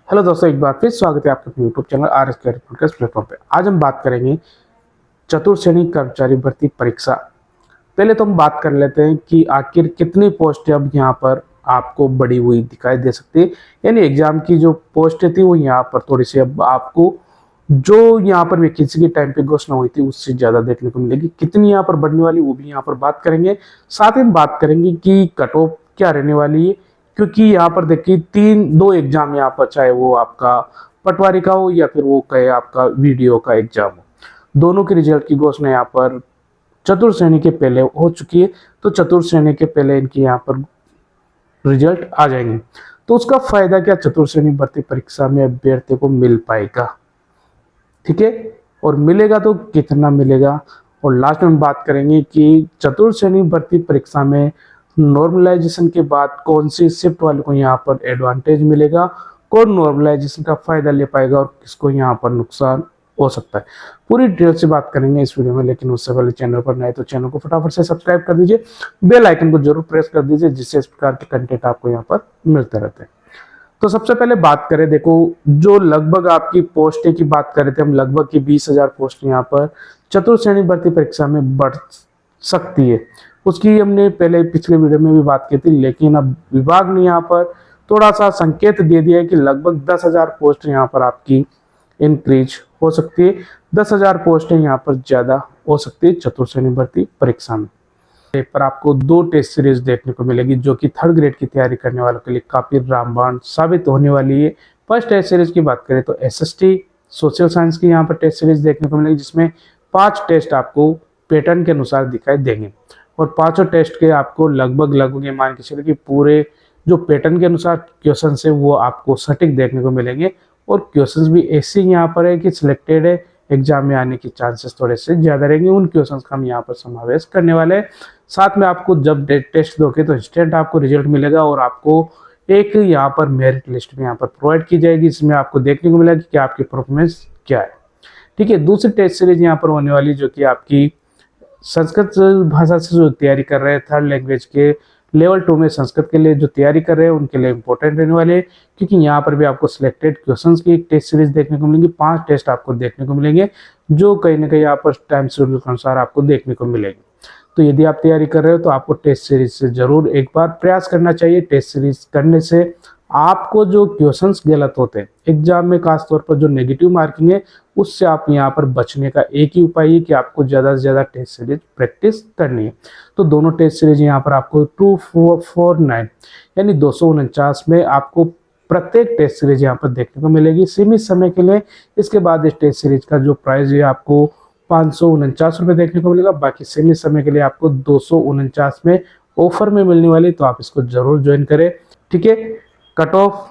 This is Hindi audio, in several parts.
हेलो दोस्तों, एक बार फिर स्वागत है आपके YouTube channel R S podcast platform पे। आज हम बात करेंगे चतुर्थ श्रेणी कर्मचारी भर्ती परीक्षा। पहले तो हम बात कर लेते हैं कि आखिर कितनी पोस्ट अब यहाँ पर आपको बढ़ी हुई दिखाई दे सकती है। यानी एग्जाम की जो पोस्ट थी वो यहाँ पर थोड़ी सी अब आपको जो यहाँ पर वैकेंसी के टाइम पे घोषणा हुई थी उससे ज्यादा देखने को मिलेगी। कितनी यहाँ पर बढ़ने वाली वो भी यहाँ पर बात करेंगे। साथ ही हम बात करेंगे कि कट ऑफ क्या रहने वाली है, क्योंकि यहाँ पर देखिए दो एग्जाम यहाँ पर, चाहे वो आपका पटवारी का हो या फिर वो कहे आपका वीडियो का एग्जाम हो, दोनों के रिजल्ट की घोषणा यहाँ पर चतुर्थ श्रेणी के पहले हो चुकी है। तो चतुर्थ श्रेणी के पहले इनकी यहाँ पर रिजल्ट आ जाएंगे। तो उसका फायदा क्या चतुर्थ श्रेणी भर्ती परीक्षा में अभ्यर्थी को मिल पाएगा, ठीक है, और मिलेगा तो कितना मिलेगा। और लास्ट में हम बात करेंगे कि चतुर्थ श्रेणी भर्ती परीक्षा में नॉर्मलाइजेशन के बाद कौन सी शिफ्ट वाले को यहाँ पर एडवांटेज मिलेगा, कौन नॉर्मलाइजेशन का फायदा ले पाएगा और किसको यहाँ पर नुकसान हो सकता है। पूरी डिटेल से बात करेंगे इस वीडियो में, लेकिन उससे पहले चैनल पर नए तो चैनल को फटाफट से सब्सक्राइब कर दीजिए, बेल आइकन को जरूर प्रेस कर दीजिए, जिससे इस प्रकार के कंटेंट आपको यहाँ पर मिलते रहते हैं। तो सबसे पहले बात करें, देखो जो लगभग आपकी पोस्टें की बात कर रहे थे हम, लगभग की 20,000 पोस्ट यहाँ पर चतुर्थ श्रेणी भर्ती परीक्षा में बढ़ सकती है। उसकी हमने पहले पिछले वीडियो में भी बात की थी, लेकिन अब विभाग ने यहाँ पर थोड़ा सा संकेत दे दिया है कि लगभग 10,000 पोस्ट यहाँ पर आपकी इंक्रीज हो सकती है। 10,000 पोस्टें यहाँ पर ज्यादा हो सकती है चतुर्थ श्रेणी भर्ती परीक्षा में। पर आपको दो टेस्ट सीरीज देखने को मिलेगी, जो कि थर्ड ग्रेड की तैयारी करने वालों के लिए काफी रामबाण साबित होने वाली है। फर्स्ट टेस्ट सीरीज की बात करें तो एसएसटी सोशल साइंस की यहाँ पर टेस्ट सीरीज देखने को मिलेगी, जिसमें 5 टेस्ट आपको पैटर्न के अनुसार दिखाई देंगे। और पांचों टेस्ट के आपको लगभग ये मान के चलिए कि पूरे जो पैटर्न के अनुसार क्वेश्चन है वो आपको सटीक देखने को मिलेंगे। और क्वेश्चंस भी ऐसे यहाँ पर है कि सिलेक्टेड है, एग्जाम में आने की चांसेस थोड़े से ज्यादा रहेंगे। उन क्वेश्चंस का हम यहाँ पर समावेश करने वाले हैं। साथ में आपको जब टेस्ट दोगे तो इंस्टेंट आपको रिजल्ट मिलेगा और आपको एक यहाँ पर मेरिट लिस्ट में यहाँ पर प्रोवाइड की जाएगी, इसमें आपको देखने को मिलेगा कि आपकी परफॉर्मेंस क्या है, ठीक है। दूसरी टेस्ट सीरीज यहाँ पर होने वाली, जो कि आपकी संस्कृत भाषा से जो तैयारी कर रहे हैं, थर्ड लैंग्वेज के लेवल 2 में संस्कृत के लिए जो तैयारी कर रहे हैं उनके लिए इंपॉर्टेंट रहने वाले हैं, क्योंकि यहाँ पर भी आपको सिलेक्टेड क्वेश्चंस की एक टेस्ट सीरीज देखने को मिलेंगी। 5 टेस्ट आपको देखने को मिलेंगे, जो कहीं ना कहीं यहाँ पर टाइम शेड्यूल के अनुसार आपको देखने को मिलेंगे। तो यदि आप तैयारी कर रहे हो तो आपको टेस्ट सीरीज से जरूर एक बार प्रयास करना चाहिए। टेस्ट सीरीज करने से आपको जो क्वेश्चंस गलत होते हैं एग्जाम में, खासतौर पर जो नेगेटिव मार्किंग है, उससे आप यहाँ पर बचने का एक ही उपाय है कि आपको ज़्यादा से ज़्यादा टेस्ट सीरीज प्रैक्टिस करनी है। तो दोनों टेस्ट सीरीज यहाँ पर आपको 2449 यानी 249 में आपको प्रत्येक टेस्ट सीरीज यहाँ पर देखने को मिलेगी सीमित समय के लिए। इसके बाद इस टेस्ट सीरीज का जो प्राइस है आपको 549 रुपये देखने को मिलेगा। बाकी सीमित समय के लिए आपको 249 में ऑफर में मिलने वाली, तो आप इसको जरूर ज्वाइन करें, ठीक है। कट ऑफ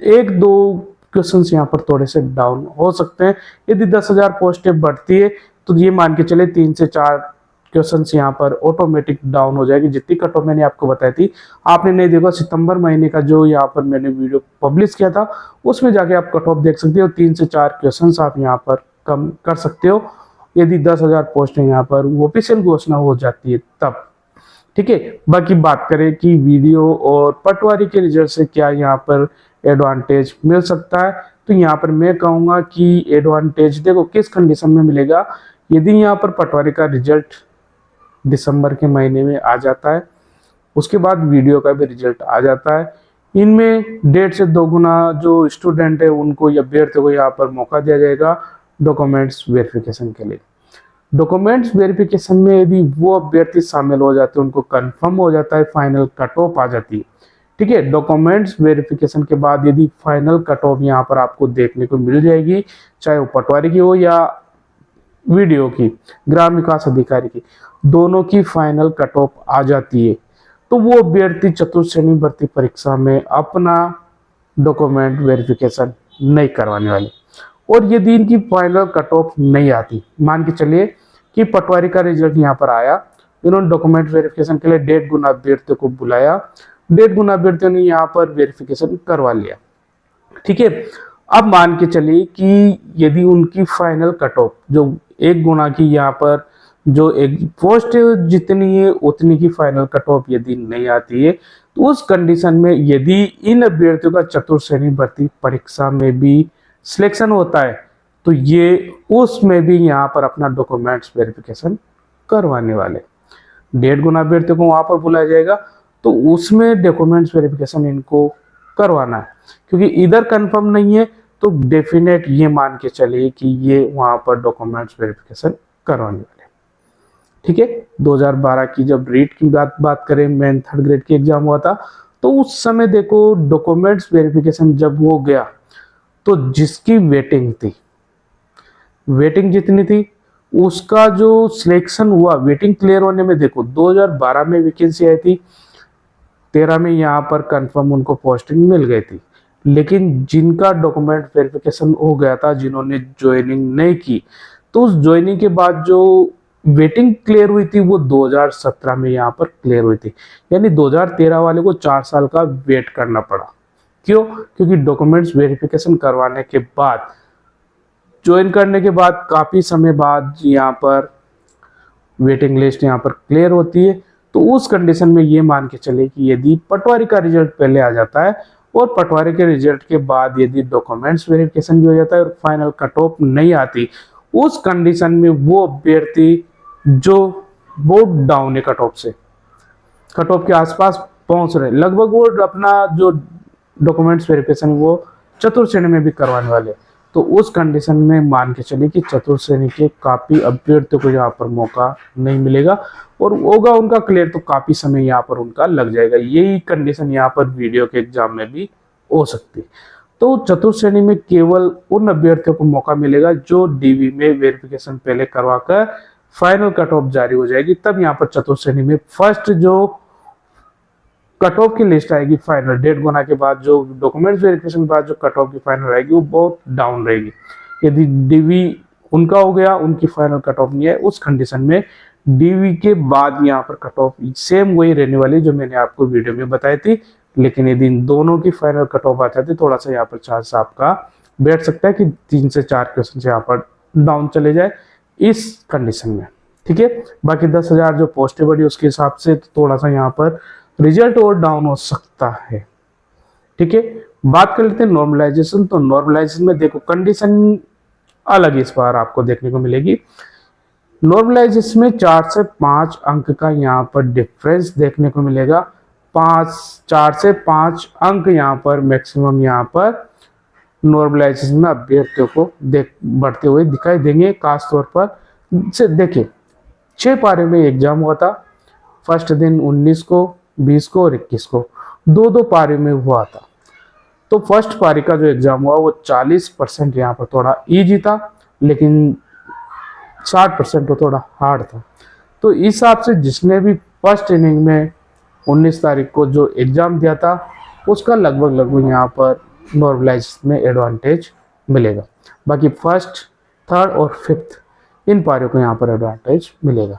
1-2 क्वेश्चंस यहाँ पर थोड़े से डाउन हो सकते हैं। यदि 10,000 पोस्टें बढ़ती है तो ये मान के चले 3 से 4 क्वेश्चंस यहाँ पर ऑटोमेटिक डाउन हो जाएगी। जितनी कट ऑफ मैंने आपको बताई थी, आपने नहीं देखा सितंबर महीने का जो यहाँ पर मैंने वीडियो पब्लिश किया था, उसमें जाके आप कट ऑफ देख सकते हो। 3 से 4 क्वेश्चंस आप यहाँ पर कम कर सकते हो यदि 10,000 पोस्टें यहाँ पर ऑफिशियल घोषणा हो जाती है तब, ठीक है। बाकी बात करें कि वीडियो और पटवारी के रिजल्ट से क्या यहाँ पर एडवांटेज मिल सकता है, तो यहाँ पर मैं कहूँगा कि एडवांटेज देखो किस कंडीशन में मिलेगा। यदि यहाँ पर पटवारी का रिजल्ट दिसंबर के महीने में आ जाता है, उसके बाद वीडियो का भी रिजल्ट आ जाता है, इनमें 1.5 से 2 गुना जो स्टूडेंट है उनको या अभ्यर्थी को यहाँ पर मौका दिया जाएगा डॉक्यूमेंट्स वेरिफिकेशन के लिए। डॉक्यूमेंट्स वेरिफिकेशन में यदि वो अभ्यर्थी शामिल हो जाते हैं, उनको कंफर्म हो जाता है, फाइनल कट ऑफ आ जाती है, ठीक है। डॉक्यूमेंट्स वेरिफिकेशन के बाद यदि फाइनल कट ऑफ यहाँ पर आपको देखने को मिल जाएगी, चाहे वो पटवारी की हो या वीडियो की, ग्राम विकास अधिकारी की, दोनों की फाइनल कट ऑफ आ जाती है, तो वो अभ्यर्थी चतुर्थ श्रेणी भर्ती परीक्षा में अपना डॉक्यूमेंट वेरिफिकेशन नहीं करवाने वाले। और यदि इनकी फाइनल कट ऑफ नहीं आती, मान के चलिए कि पटवारी का रिजल्ट यहाँ पर आया, इन्होंने डॉक्यूमेंट वेरिफिकेशन के लिए 1.5 गुना अभ्यर्थियों को बुलाया, 1.5 गुना अभ्यर्थियों ने यहाँ पर वेरिफिकेशन करवा लिया, ठीक है। अब मान के चलिए कि यदि उनकी फाइनल कट ऑफ जो 1 गुना की यहाँ पर जो एक पोस्ट जितनी है उतनी की फाइनल कट ऑफ यदि नहीं आती है तो उस कंडीशन में यदि इन अभ्यर्थियों का चतुर्थ श्रेणी भर्ती परीक्षा में भी सिलेक्शन होता है तो ये उसमें भी यहाँ पर अपना डॉक्यूमेंट्स वेरिफिकेशन करवाने वाले 1.5 गुना अभ्यर्थियों को वहां पर बुलाया जाएगा तो उसमें डॉक्यूमेंट्स वेरिफिकेशन इनको करवाना है, क्योंकि इधर कंफर्म नहीं है तो डेफिनेट ये मान के चलिए कि ये वहां पर डॉक्यूमेंट्स वेरिफिकेशन करवाने वाले। ठीक है, 2012 की जब रीट की बात करें, मेन 3rd ग्रेड की एग्जाम हुआ था तो उस समय देखो डॉक्यूमेंट्स वेरिफिकेशन जब हो गया तो जिसकी वेटिंग थी, वेटिंग जितनी थी उसका जो सिलेक्शन हुआ, वेटिंग क्लियर होने में देखो 2012 में वैकेंसी आई थी, 13 में यहाँ पर कंफर्म उनको पोस्टिंग मिल गई थी, लेकिन जिनका डॉक्यूमेंट वेरिफिकेशन हो गया था, जिन्होंने ज्वाइनिंग नहीं की, तो उस ज्वाइनिंग के बाद जो वेटिंग क्लियर हुई थी वो 2017 में यहाँ पर क्लियर हुई थी, यानी 2013 वाले को 4 साल का वेट करना पड़ा। क्यों? क्योंकि डॉक्यूमेंट्स वेरिफिकेशन करवाने के बाद, ज्वाइन करने के बाद काफी समय बाद यहाँ पर वेटिंग लिस्ट यहाँ पर क्लियर होती है, तो उस कंडीशन में ये मान के चले कि यदि पटवारी का रिजल्ट पहले आ जाता है और पटवारी के रिजल्ट के बाद यदि डॉक्यूमेंट्स वेरिफिकेशन भी हो जाता है और फाइनल कट ऑफ नहीं आती, उस कंडीशन में वो अभ्यर्थी जो बहुत डाउन है कट ऑफ से, कट ऑफ के आसपास पहुंच रहे, लगभग वो अपना जो डॉक्यूमेंट्स वेरिफिकेशन वो चतुर्थ श्रेणी में भी करवाने वाले, तो उस कंडीशन में मान के चलिए कि चतुर्थ श्रेणी के काफी अभ्यर्थियों को यहाँ पर मौका नहीं मिलेगा और होगा उनका क्लियर तो काफी समय यहाँ पर उनका लग जाएगा। यही कंडीशन यहाँ पर वीडियो के एग्जाम में भी हो सकती है। तो चतुर्थ श्रेणी में केवल उन अभ्यर्थियों को मौका मिलेगा जो डीवी में वेरिफिकेशन पहले करवाकर फाइनल कट ऑफ जारी हो जाएगी, तब यहाँ पर चतुर्थ श्रेणी में फर्स्ट जो कट ऑफ की लिस्ट आएगी फाइनल 1.5 गुना के बाद, जो डॉक्यूमेंट्स वेरिफिकेशन के बाद जो कट ऑफ की फाइनल आएगी वो बहुत डाउन रहेगी। यदि डीवी उनका हो गया, उनकी फाइनल कट ऑफ नहीं है, उस कंडीशन में डीवी के बाद यहाँ पर कट ऑफ सेम वही रहने वाली जो मैंने आपको वीडियो में बताई थी, लेकिन यदि इन दोनों की फाइनल कट ऑफ आ जाती थोड़ा सा यहाँ पर चांस आपका बैठ सकता है कि 3 से 4 क्वेश्चन से यहाँ पर डाउन चले जाए इस कंडीशन में। ठीक है, बाकी 10,000 जो पोस्ट बढ़ी उसके हिसाब से तो थोड़ा सा यहाँ पर रिजल्ट और डाउन हो सकता है। ठीक है, बात कर लेते हैं नॉर्मलाइजेशन। तो नॉर्मलाइजेशन में देखो कंडीशन अलग इस बार आपको देखने को मिलेगी। नॉर्मलाइजेशन में 4 से 5 अंक का यहाँ पर डिफरेंस देखने को मिलेगा। 4 से 5 अंक यहाँ पर मैक्सिमम यहाँ पर नॉर्मलाइजेशन में अभ्यर्थियों को बढ़ते हुए दिखाई देंगे। खास तौर पर से देखिए 6 पारे में एग्जाम हुआ था, फर्स्ट दिन 19 को, 20 को और 21 को, 2-2 पारी में हुआ था। तो फर्स्ट पारी का जो एग्जाम हुआ वो 40% यहाँ पर थोड़ा इजी था, लेकिन 60% वो थोड़ा हार्ड था। तो इस हिसाब से जिसने भी फर्स्ट इनिंग में 19 तारीख को जो एग्जाम दिया था उसका लगभग यहाँ पर नॉर्मलाइज में एडवांटेज मिलेगा। बाकी फर्स्ट, थर्ड और फिफ्थ इन पारियों को यहाँ पर एडवांटेज मिलेगा।